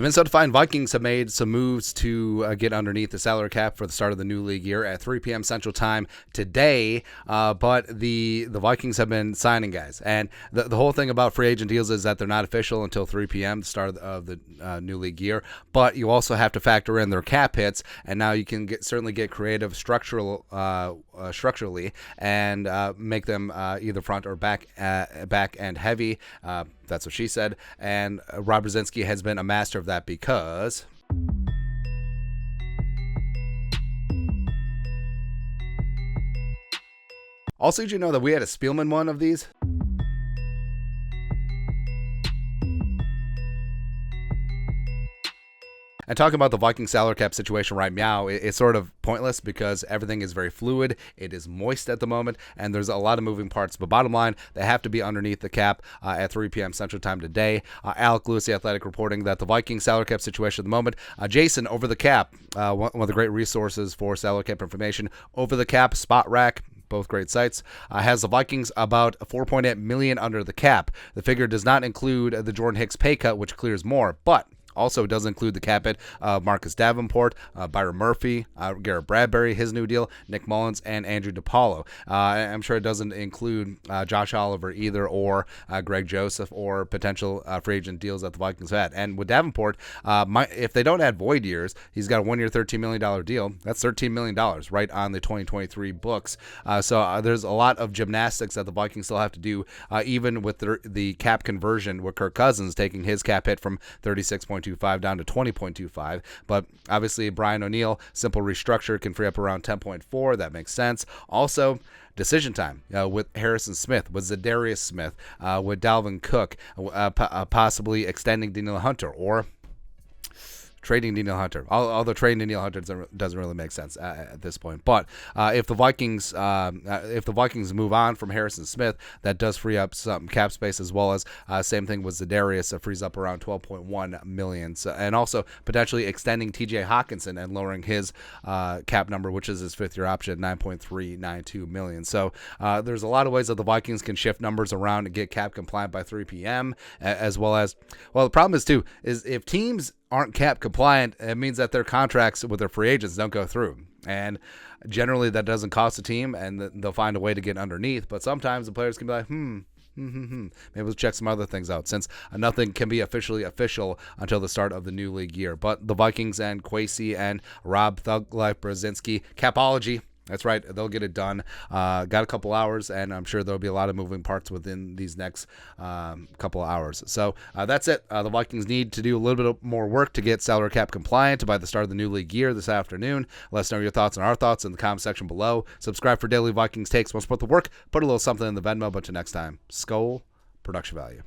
Minnesota Vikings have made some moves to get underneath the salary cap for the start of the new league year at 3 p.m. Central Time today. But the Vikings have been signing guys. And the whole thing about free agent deals is that they're not official until 3 p.m., the start of the new league year. But you also have to factor in their cap hits. And now you can certainly get creative structurally and make them either front or back end heavy. That's what she said. And Rob Brzezinski has been a master of that because also, did you know that we had a Spielman one of these? And talking about the Viking salary cap situation right now, it's sort of pointless because everything is very fluid. It is moist at the moment, and there's a lot of moving parts. But bottom line, they have to be underneath the cap at 3 p.m. Central Time today. Alec Lewis, The Athletic, reporting that the Viking salary cap situation at the moment. Jason, Over the Cap, one of the great resources for salary cap information. Over the Cap, Spot Rack, both great sites, has the Vikings about $4.8 million under the cap. The figure does not include the Jordan Hicks pay cut, which clears more, but also does include the cap hit Marcus Davenport, Byron Murphy, Garrett Bradbury, his new deal, Nick Mullins, and Andrew DePaulo. I'm sure it doesn't include Josh Oliver either, or Greg Joseph, or potential free agent deals that the Vikings had. And with Davenport, if they don't add void years, he's got a 1 year, $13 million deal. That's $13 million right on the 2023 books. So there's a lot of gymnastics that the Vikings still have to do, even with the cap conversion with Kirk Cousins taking his cap hit from 36.25 down to 20.25. But obviously Brian O'Neill, simple restructure, can free up around 10.4. That makes sense. Also, decision time with Harrison Smith, with Zadarius Smith, with Dalvin Cook, possibly extending Danielle Hunter, or trading Danielle Hunter. Although trading Danielle Hunter doesn't really make sense at this point. But if the Vikings move on from Harrison Smith, that does free up some cap space, as well as same thing with Zadarius, frees up around $12.1 million. So, and also potentially extending TJ Hawkinson and lowering his cap number, which is his fifth year option, $9.392 million. So there's a lot of ways that the Vikings can shift numbers around and get cap compliant by 3 p.m. As well as, well, the problem is too, is if teams aren't cap compliant, it means that their contracts with their free agents don't go through. And generally that doesn't cost a team, and they'll find a way to get underneath. But sometimes the players can be like, maybe we'll check some other things out, since nothing can be officially official until the start of the new league year. But the Vikings and Kwesi and Rob Thug Life Brzezinski, Capology, that's right, they'll get it done. Got a couple hours, and I'm sure there'll be a lot of moving parts within these next couple of hours. So that's it. The Vikings need to do a little bit more work to get salary cap compliant by the start of the new league year this afternoon. Let us know your thoughts and our thoughts in the comment section below. Subscribe for daily Vikings takes. Want to support the work? Put a little something in the Venmo. But till next time, Skol, production value.